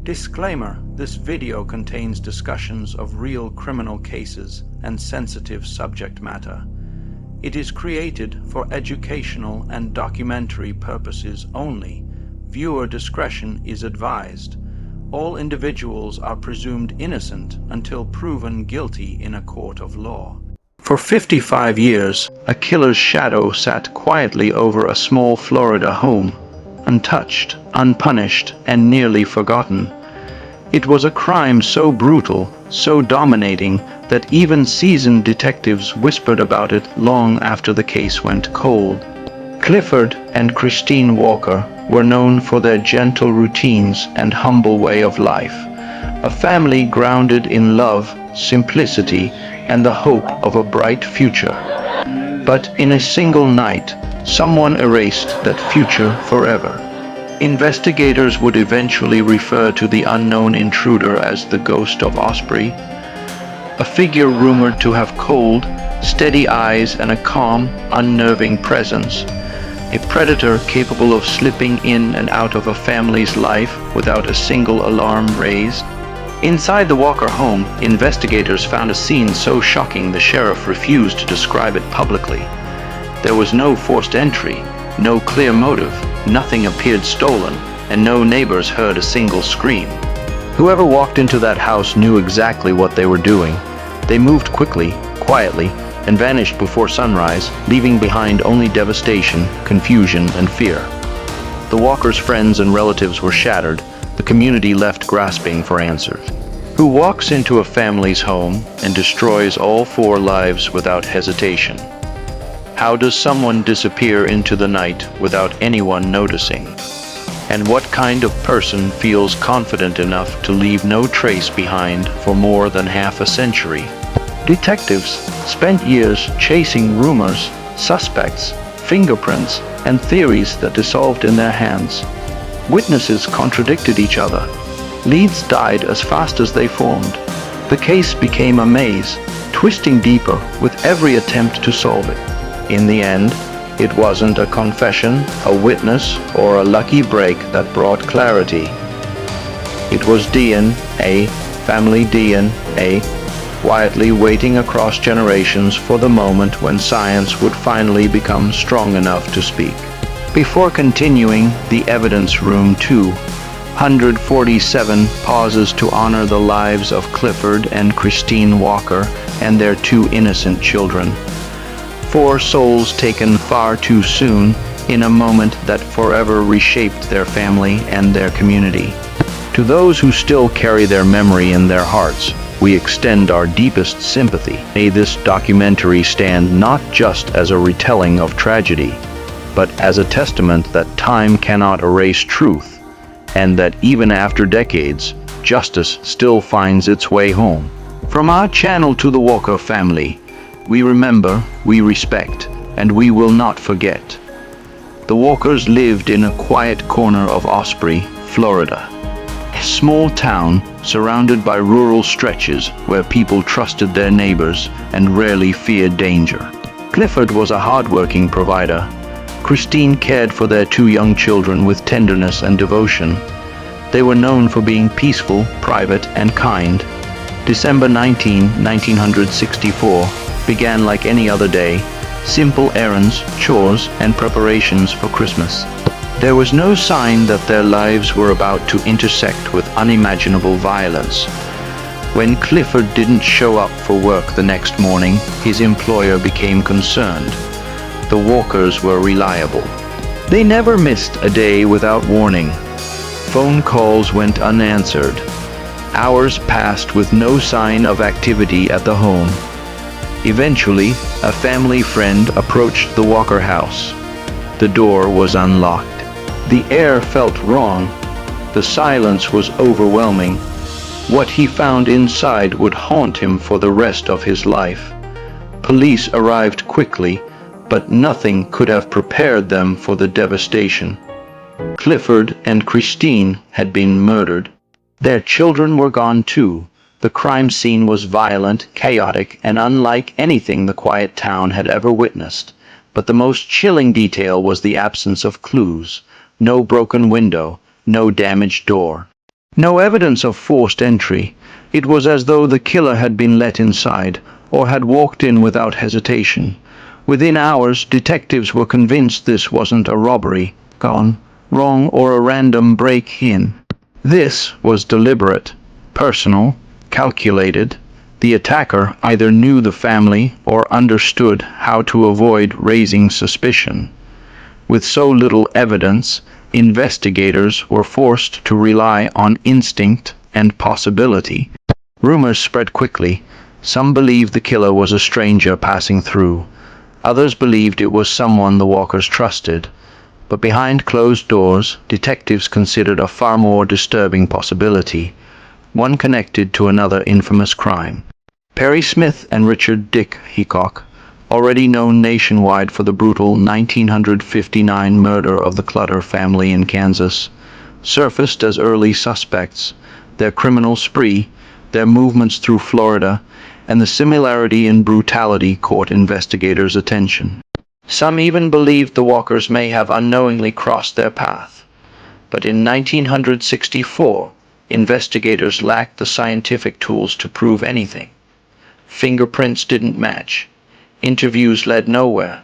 Disclaimer: this video contains discussions of real criminal cases and sensitive subject matter. It is created for educational and documentary purposes only. Viewer discretion is advised. All individuals are presumed innocent until proven guilty in a court of law. For 55 years, a killer's shadow sat quietly over a small Florida home, untouched, unpunished, and nearly forgotten. It was a crime so brutal, so dominating, that even seasoned detectives whispered about it long after the case went cold. Clifford and Christine Walker were known for their gentle routines and humble way of life, a family grounded in love, simplicity, and the hope of a bright future. But in a single night, someone erased that future forever. Investigators would eventually refer to the unknown intruder as the ghost of Osprey, a figure rumored to have cold, steady eyes and a calm, unnerving presence, a predator capable of slipping in and out of a family's life without a single alarm raised. Inside the Walker home, investigators found a scene so shocking the sheriff refused to describe it publicly. There was no forced entry, no clear motive, nothing appeared stolen, and no neighbors heard a single scream. Whoever walked into that house knew exactly what they were doing. They moved quickly, quietly, and vanished before sunrise, leaving behind only devastation, confusion, and fear. The Walkers' friends and relatives were shattered, the community left grasping for answers. Who walks into a family's home and destroys all four lives without hesitation? How does someone disappear into the night without anyone noticing? And what kind of person feels confident enough to leave no trace behind for more than half a century? Detectives spent years chasing rumors, suspects, fingerprints, and theories that dissolved in their hands. Witnesses contradicted each other. Leads died as fast as they formed. The case became a maze, twisting deeper with every attempt to solve it. In the end, it wasn't a confession, a witness, or a lucky break that brought clarity. It was DNA, family DNA, quietly waiting across generations for the moment when science would finally become strong enough to speak. Before continuing, the evidence room 247 pauses to honor the lives of Clifford and Christine Walker and their two innocent children. 4 souls taken far too soon in a moment that forever reshaped their family and their community. To those who still carry their memory in their hearts, we extend our deepest sympathy. May this documentary stand not just as a retelling of tragedy, but as a testament that time cannot erase truth, and that even after decades, justice still finds its way home. From our channel to the Walker family, we remember, we respect, and we will not forget. The Walkers lived in a quiet corner of Osprey, Florida, a small town surrounded by rural stretches where people trusted their neighbors and rarely feared danger. Clifford was a hard-working provider. Christine cared for their 2 young children with tenderness and devotion. They were known for being peaceful, private, and kind. December 19, 1964, began like any other day, simple errands, chores, and preparations for Christmas. There was no sign that their lives were about to intersect with unimaginable violence. When Clifford didn't show up for work the next morning, his employer became concerned. The Walkers were reliable. They never missed a day without warning. Phone calls went unanswered. Hours passed with no sign of activity at the home. Eventually, a family friend approached the Walker house. The door was unlocked. The air felt wrong. The silence was overwhelming. What he found inside would haunt him for the rest of his life. Police arrived quickly, but nothing could have prepared them for the devastation. Clifford and Christine had been murdered. Their children were gone too. The crime scene was violent, chaotic, and unlike anything the quiet town had ever witnessed. But the most chilling detail was the absence of clues. No broken window, no damaged door. No evidence of forced entry. It was as though the killer had been let inside, or had walked in without hesitation. Within hours, detectives were convinced this wasn't a robbery, gone wrong, or a random break-in. This was deliberate, personal, calculated. The attacker either knew the family or understood how to avoid raising suspicion. With so little evidence, investigators were forced to rely on instinct and possibility. Rumors spread quickly. Some believed the killer was a stranger passing through. Others believed it was someone the Walkers trusted. But behind closed doors, detectives considered a far more disturbing possibility, one connected to another infamous crime. Perry Smith and Richard Dick Hickok, already known nationwide for the brutal 1959 murder of the Clutter family in Kansas, surfaced as early suspects. Their criminal spree, their movements through Florida, and the similarity in brutality caught investigators' attention. Some even believed the Walkers may have unknowingly crossed their path. But in 1964, investigators lacked the scientific tools to prove anything. Fingerprints didn't match, interviews led nowhere,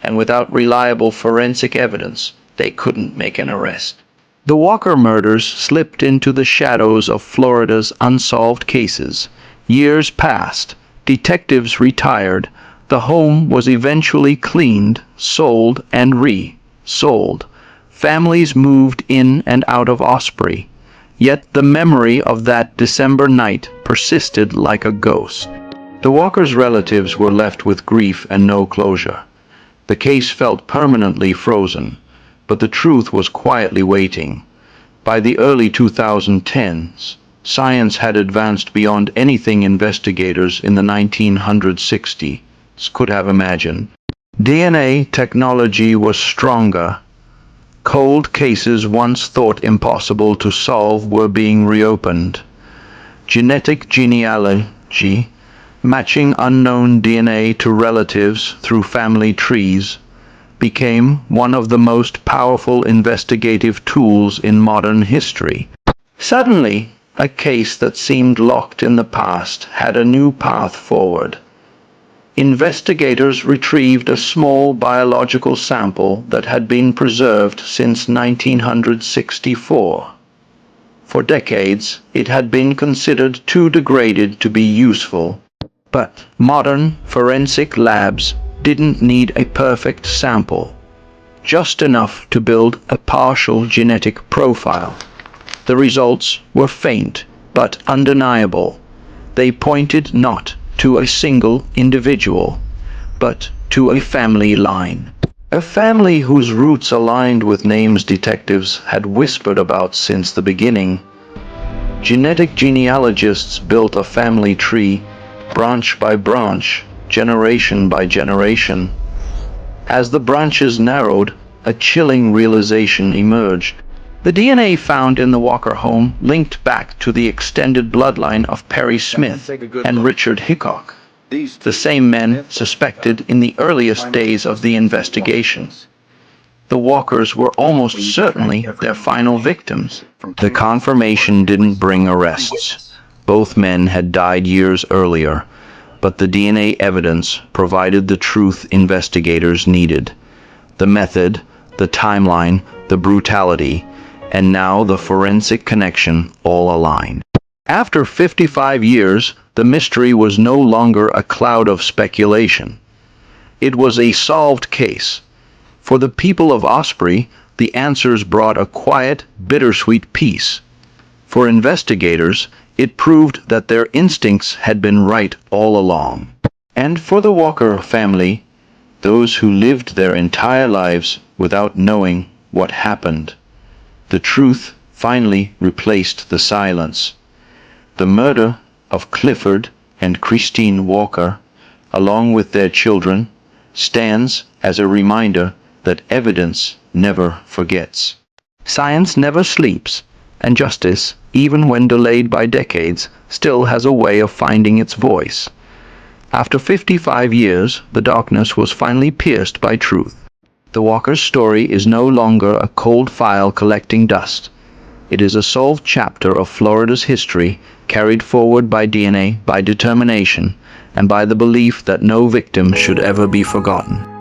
and without reliable forensic evidence, they couldn't make an arrest. The Walker murders slipped into the shadows of Florida's unsolved cases. Years passed, detectives retired, the home was eventually cleaned, sold, and re-sold. Families moved in and out of Osprey. Yet the memory of that December night persisted like a ghost. The Walkers' relatives were left with grief and no closure. The case felt permanently frozen, but the truth was quietly waiting. By the early 2010s, science had advanced beyond anything investigators in the 1960s could have imagined. DNA technology was stronger. Cold cases once thought impossible to solve were being reopened. Genetic genealogy, matching unknown DNA to relatives through family trees, became one of the most powerful investigative tools in modern history. Suddenly, a case that seemed locked in the past had a new path forward. Investigators retrieved a small biological sample that had been preserved since 1964. For decades, it had been considered too degraded to be useful. But modern forensic labs didn't need a perfect sample, just enough to build a partial genetic profile. The results were faint but undeniable. They pointed not to a single individual, but to a family line. A family whose roots aligned with names detectives had whispered about since the beginning. Genetic genealogists built a family tree, branch by branch, generation by generation. As the branches narrowed, a chilling realization emerged. The DNA found in the Walker home linked back to the extended bloodline of Perry Smith and Richard Hickok, the same men suspected in the earliest days of the investigation. The Walkers were almost certainly their final victims. The confirmation didn't bring arrests. Both men had died years earlier, but the DNA evidence provided the truth investigators needed. The method, the timeline, the brutality, and now the forensic connection all aligned. After 55 years, the mystery was no longer a cloud of speculation. It was a solved case. For the people of Osprey, the answers brought a quiet, bittersweet peace. For investigators, it proved that their instincts had been right all along. And for the Walker family, those who lived their entire lives without knowing what happened, the truth finally replaced the silence. The murder of Clifford and Christine Walker, along with their children, stands as a reminder that evidence never forgets. Science never sleeps, and justice, even when delayed by decades, still has a way of finding its voice. After 55 years, the darkness was finally pierced by truth. The Walker's story is no longer a cold file collecting dust. It is a solved chapter of Florida's history, carried forward by DNA, by determination, and by the belief that no victim should ever be forgotten.